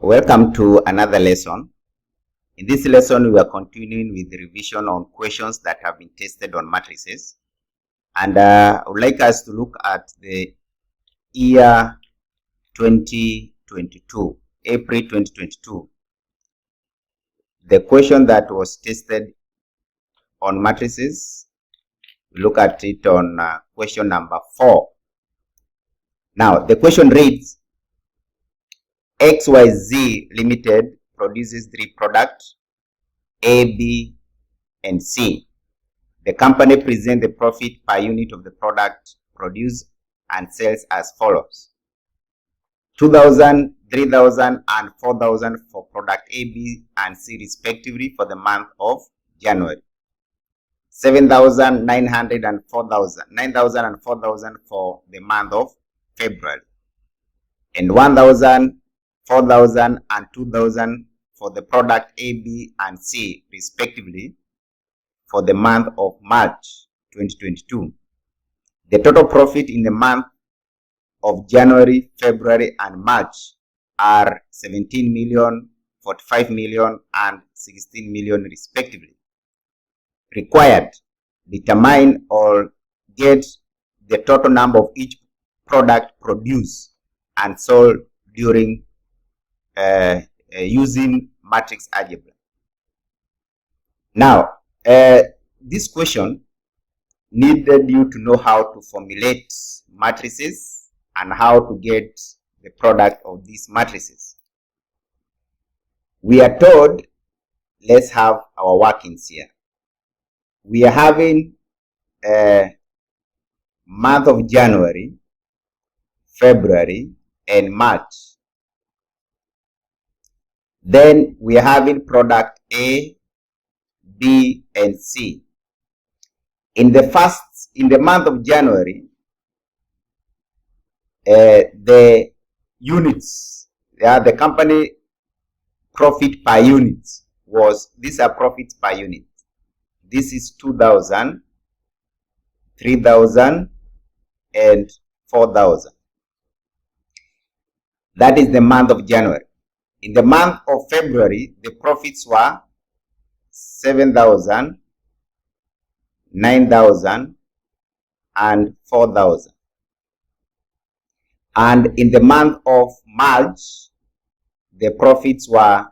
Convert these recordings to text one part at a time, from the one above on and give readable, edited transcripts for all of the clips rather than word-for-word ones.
Welcome to another lesson. In this lesson, we are continuing with the revision on questions that have been tested on matrices. And I would like us to look at the year 2022, April 2022. The question that was tested on matrices, we look at it on question number 4. Now, the question reads, XYZ Limited produces 3 products, A, B, and C. The company presents the profit per unit of the product produced and sells as follows: 2,000, 3,000, and 4,000 for product A, B, and C respectively for the month of January. 7,000, 900, and 4,000. 9,000 and 4,000 for the month of February. And 1,000, 4,000 and 2,000 for the product A, B, and C respectively for the month of March 2022. The total profit in the month of January, February, and March are 17 million, 45 million, and 16 million respectively. Required: determine or get the total number of each product produced and sold during using matrix algebra. Now, this question needed you to know how to formulate matrices and how to get the product of these matrices. We are told, let's have our workings here. We are having month of January, February, and March. Then we are having product A, B, and C. In the month of January, the units, the company profit per unit was, these are profits per unit. This is 2,000, 3,000, and 4,000. That is the month of January. In the month of February, the profits were 7,000, 9,000, and 4,000. And in the month of March, the profits were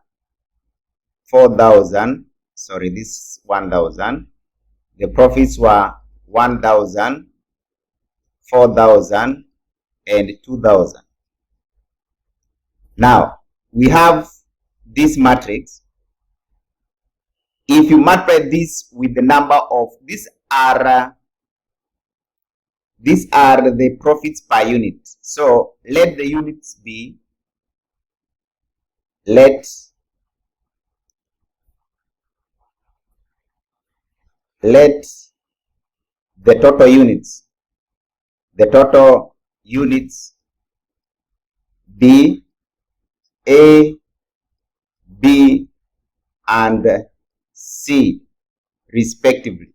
4,000, sorry, this 1,000. The profits were 1,000, 4,000, and 2,000. Now, we have this matrix. If you multiply this with the number of, these are the profits per unit. So let the units be, let the total units be A, B, and C respectively.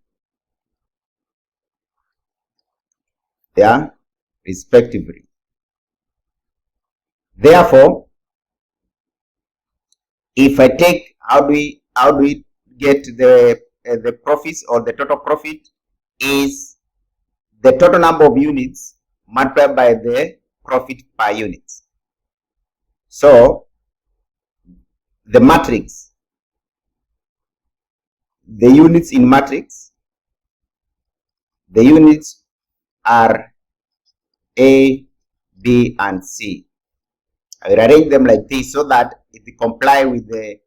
Yeah, respectively. Therefore, if I take, how do we get the profits, or the total profit is the total number of units multiplied by the profit per unit. So the matrix, the units in matrix, the units are A, B, and C. I will arrange them like this so that it will comply with the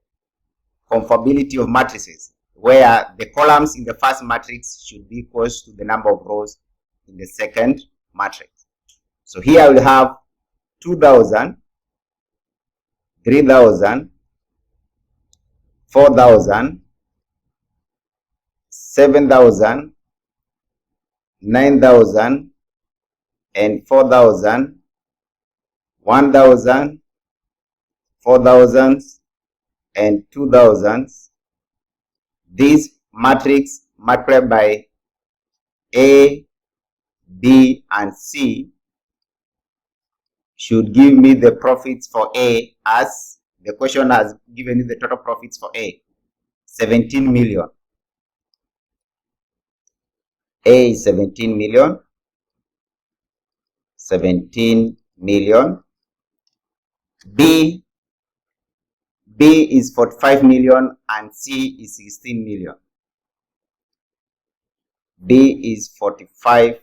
conformability of matrices, where the columns in the first matrix should be equal to the number of rows in the second matrix. So here I will have 2,000, 3,000, 4,000, 7,000, 9,000, and 4,000, 1,000, 4,000, and 2,000. This matrix multiplied by A, B, and C should give me the profits for A, as the question has given me the total profits for A, 17 million. A is 17 million. 17 million. B is 45 million and C is 16 million. B is 45.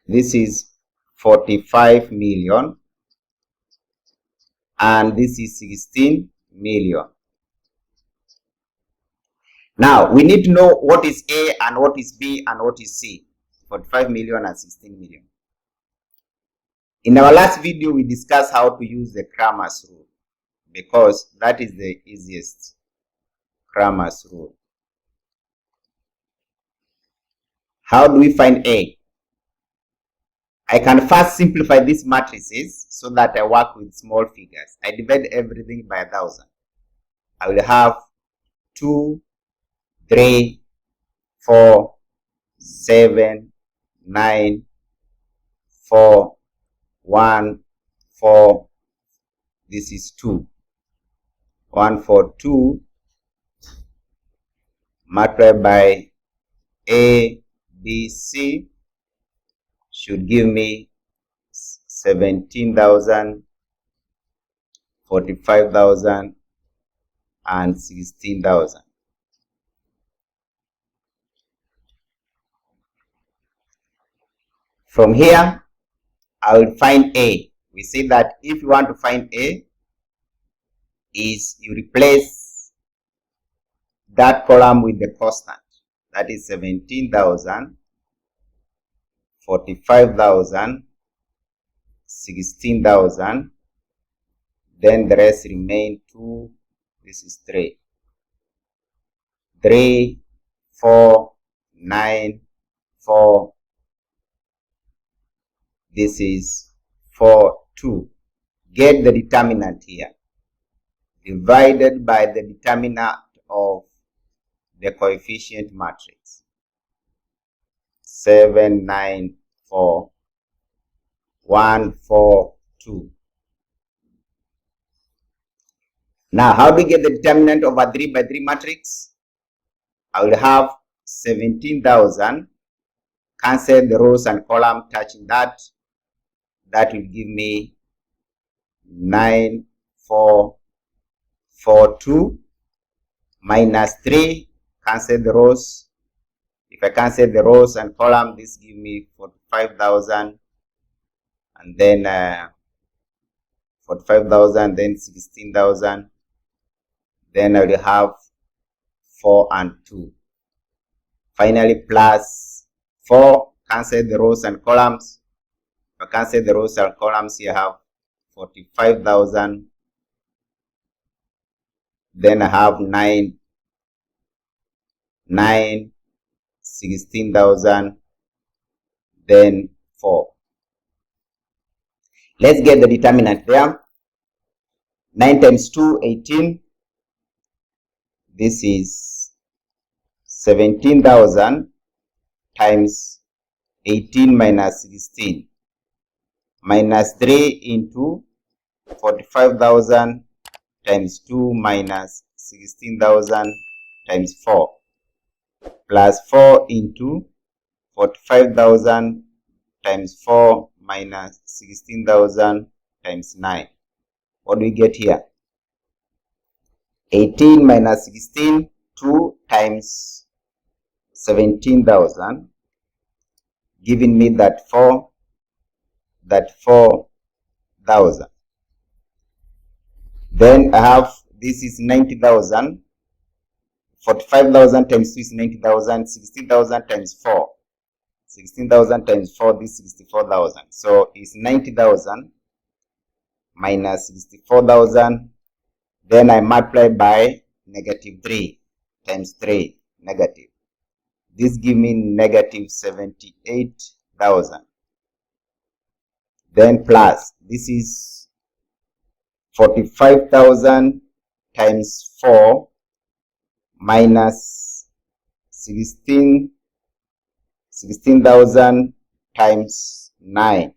This is 45 million and this is 16 million. Now we need to know what is A and what is B and what is C. 45 million and 16 million. In our last video, we discussed how to use the Cramer's rule, because that is the easiest. Cramer's rule. How do we find A? I can first simplify these matrices so that I work with small figures. I divide everything by 1,000. I will have 2, 3, 4, 7, 9, 4, 1, 4. This is 2. 1, 4, 2 multiplied by A, B, C should give me 17,000, 45,000, and 16,000. From here, I will find A. We say that if you want to find A, is you replace that column with the constant. That is 17,000, 45,000, 16,000. Then the rest remain 2. This is 3. 3, 4, 9, 4. This is 4, 2. Get the determinant here. Divided by the determinant of the coefficient matrix. 7, 9, 4, 1, 4, 2. Now, how do we get the determinant of a 3 by 3 matrix? I will have 17,000. Cancel the rows and column touching that. That will give me 9, 4, 4, 2 minus 3. Cancel the rows. If I cancel the rows and column, this gives me 45,000, and then 45,000, then 16,000. Then I will have 4 and 2. Finally, plus 4. Cancel the rows and columns. If I cancel the rows and columns, here I have 45,000. Then I have 9, 16,000, then 4. Let's get the determinant there. 9 times 2, 18. This is 17,000 times 18 minus 16. Minus 3 into 45,000 times 2 minus 16,000 times 4. Plus 4 into 45,000 times 4 minus 16,000 times 9. What do we get here? 18 minus 16, 2 times 17,000, giving me that 4,000. Then I have, this is 90,000. 45,000 times 2 is 90,000, 16,000 times 4. 16,000 times 4, this is 64,000. So it's 90,000 minus 64,000. Then I multiply by negative 3 times 3, negative. This gives me negative 78,000. Then plus, this is 45,000 times 4 minus 16,000 times 9.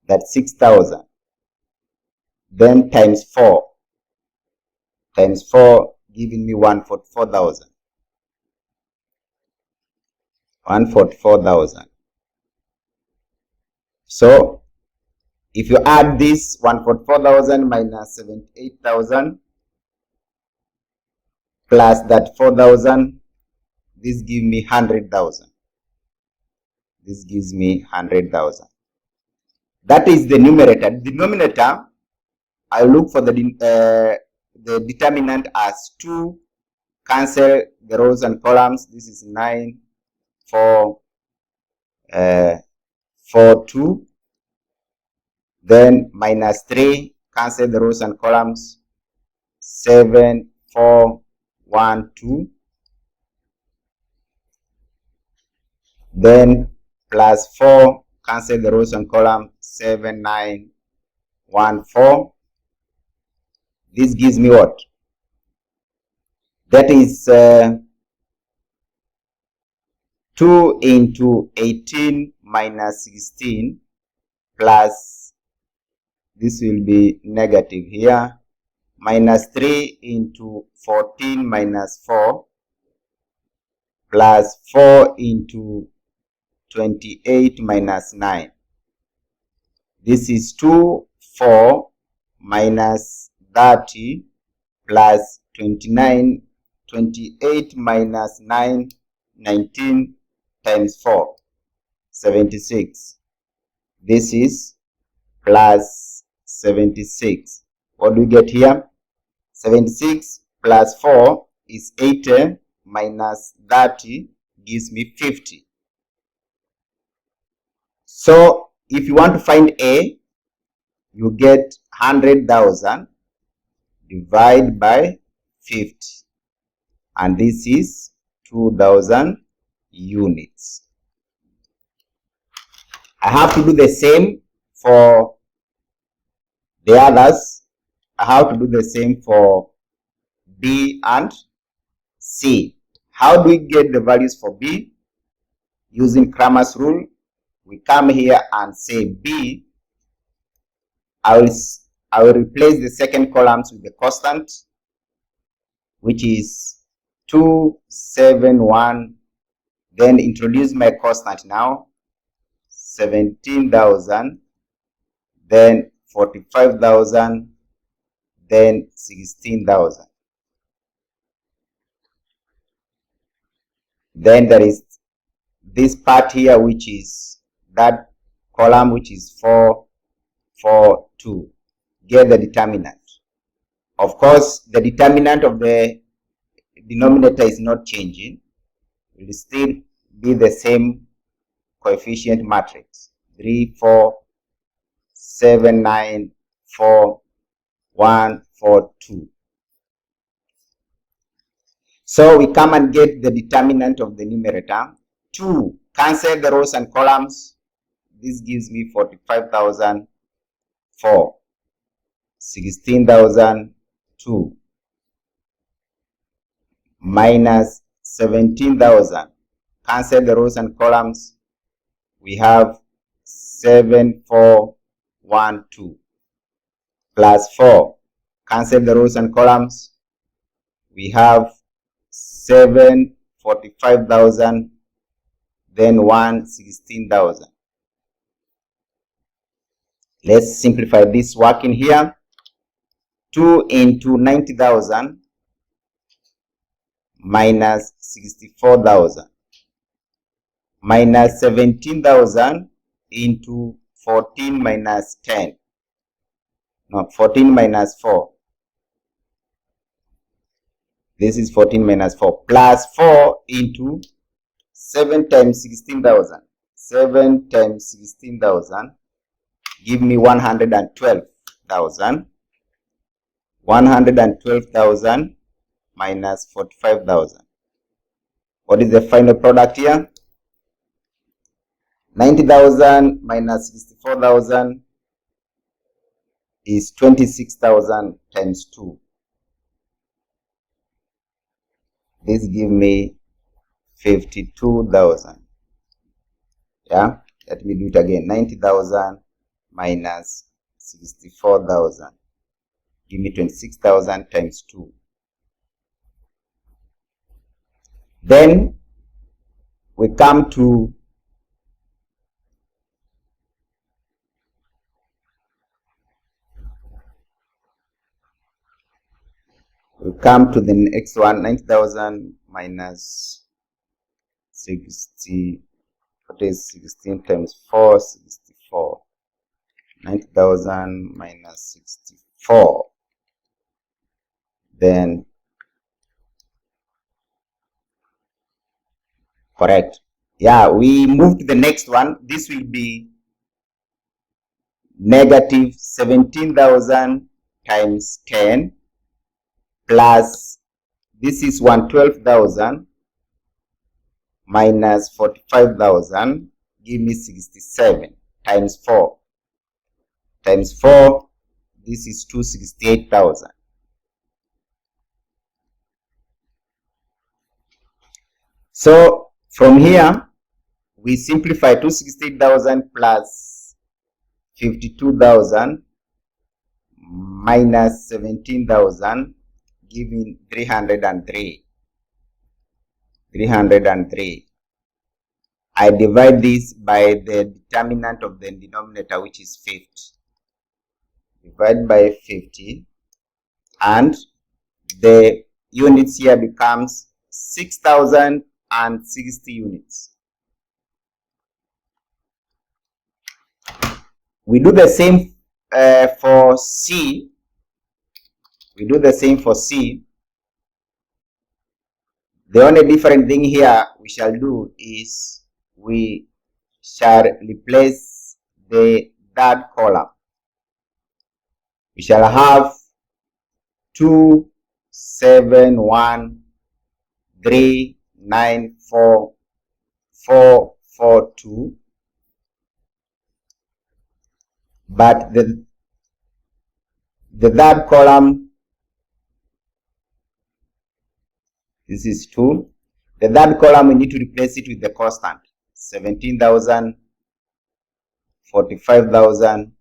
That's 6,000. Then times 4. Times 4 giving me 144,000. 144,000. So if you add this 144,000 minus 78,000 plus that 4,000, this gives me 100,000. This gives me 100,000. That is the numerator. The denominator, I look for the determinant as 2. Cancel the rows and columns. This is 9, 4, 4, 2. Then minus 3. Cancel the rows and columns. 7, 4, 1, 2. Then plus 4. Cancel the rows and columns. 7, 9, 1, 4. This gives me what? That is 2 into 18 minus 16 plus, this will be negative here, minus 3 into 14 minus 4 plus 4 into 28 minus 9. This is 2, 4 minus 30 plus 29, 28 minus 9, 19 times 4, 76. This is plus 76. What do we get here? 76 plus 4 is 80 minus 30 gives me 50. So if you want to find A, you get 100,000 divided by 50. And this is 2,000 units. I have to do the same for the others. I have to do the same for B and C. How do we get the values for B? Using Cramer's rule, we come here and say B. I will replace the second columns with the constant, which is 271. Then introduce my constant now, 17,000, then 45,000, then 16,000. Then there is this part here, which is that column, which is 4, 4, 2. Get the determinant. Of course, the determinant of the denominator is not changing. It will still be the same coefficient matrix. 3, 4, 7, 9, 4, 1, 4, 2. So we come and get the determinant of the numerator. 2. Cancel the rows and columns. This gives me 45,000. 4. 16,002 minus 17,000. Cancel the rows and columns. We have 7,412 plus 4. Cancel the rows and columns. We have 745,000, then 116,000. Let's simplify this work in here. 2 into 90,000 minus 64,000 minus 17,000 into 14 minus 10. No, 14 minus 4. This is 14 minus 4 plus 4 into 7 times 16,000. 7 times 16,000 give me 112,000. 112,000 minus 45,000. What is the final product here? 90,000 minus 64,000 is 26,000 times 2. This gives me 52,000. Yeah, let me do it again. 90,000 minus 64,000. Give me 26,000 times 2. Then we come to the next one. 90,000 minus 60. What is 16 times 4? 64. 90,000 minus 64. Then correct. Yeah, we move to the next one. This will be negative 17,000 times 10 plus, this is 112,000 minus 45,000, give me 67 times 4. Times 4, this is 268,000. So from here, we simplify 268,000 plus 52,000 minus 17,000, giving 303. 303. I divide this by the determinant of the denominator, which is 50. Divide by 50, and the units here becomes 6,060 units. We do the same for C. We do the same for C. The only different thing here we shall do is we shall replace the third column. We shall have 2, 7, 1, 3, 9, 4, 4, 4, 2. But the third column, this is 2. The third column, we need to replace it with the constant. 17,000, 45,000,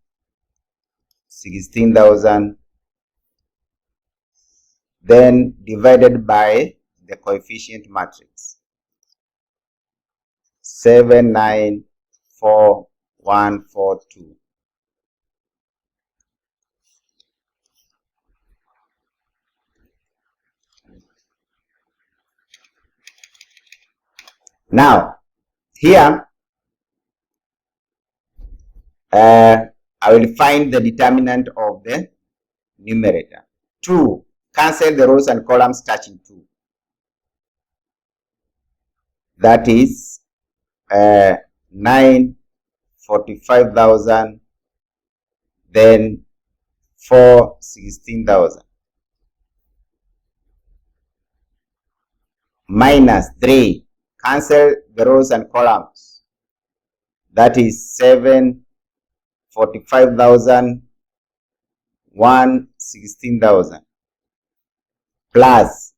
16,000, then divided by the coefficient matrix. 7, 9, 4, 1, 4, 2. Now, here, I will find the determinant of the numerator. 2. Cancel the rows and columns touching 2. That is 9, 45,000, then 4, 16,000. Minus 3. Cancel the rows and columns. That is 7, 45,000, 1, 16,000. Plus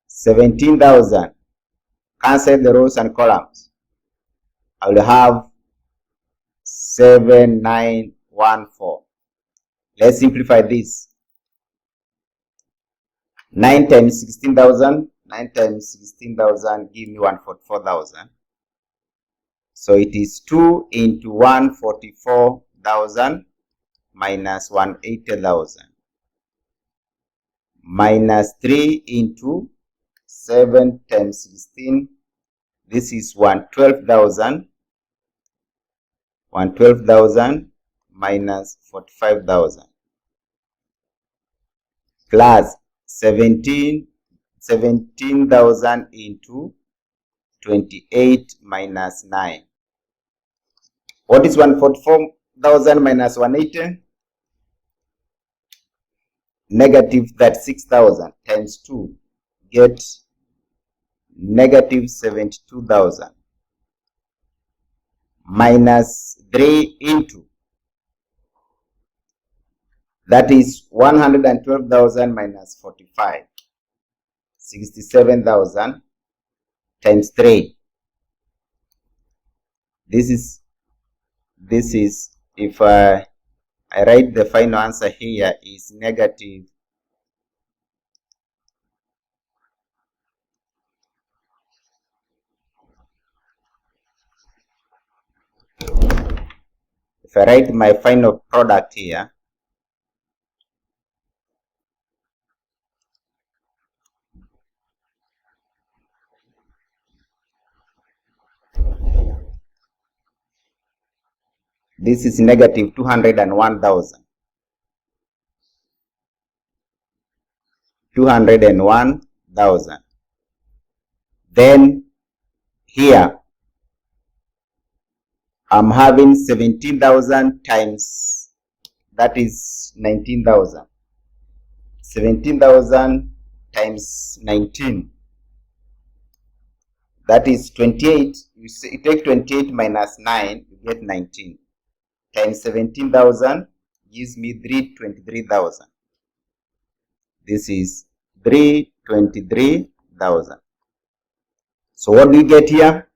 17,000. Cancel the rows and columns. I will have 7, 9, 1, 4. Let's simplify this. 9 times 16,000. 9 times 16,000 give me 144,000. So it is 2 into 144,000 minus 180,000. Minus 3 into 7 times 16. This is 112,000. 112,000 minus 45,000. Plus 17,000 into 28 minus 9. What is 144,000 minus 180? Negative 36,000 times 2, get negative 72,000 minus 3 into, that is 112,000 minus 45, 67,000 times 3. This is if I write the final answer here is negative this is negative 201,000. 201,000. Then here I'm having 17,000 times, that is 19,000. 17,000 times 19, that is 28. You take 28 minus 9, you get 19. Times 17,000 gives me 323,000. This is 323,000. So what do you get here?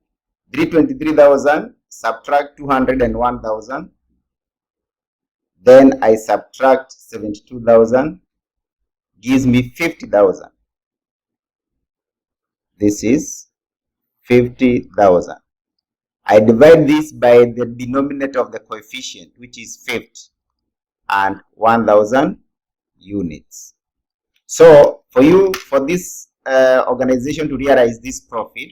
323,000, subtract 201,000. Then I subtract 72,000, gives me 50,000. This is 50,000. I divide this by the denominator of the coefficient, which is 50, and 1,000 units. So for this organization to realize this profit,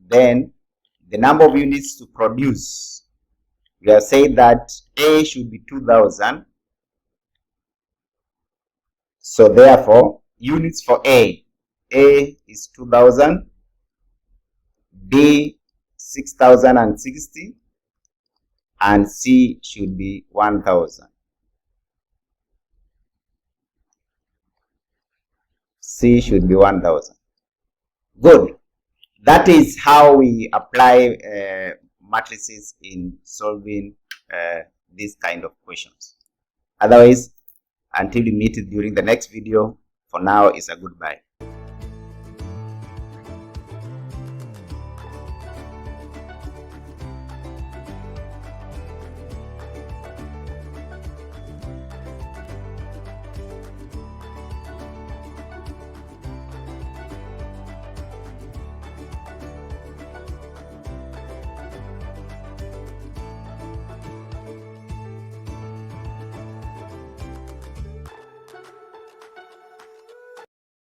then the number of units to produce, we have said that A should be 2,000. So therefore, units for A is 2,000, B 6,060, and C should be 1,000. C should be 1,000. Good. That is how we apply matrices in solving these kind of questions. Otherwise, until we meet during the next video, for now, it's a goodbye.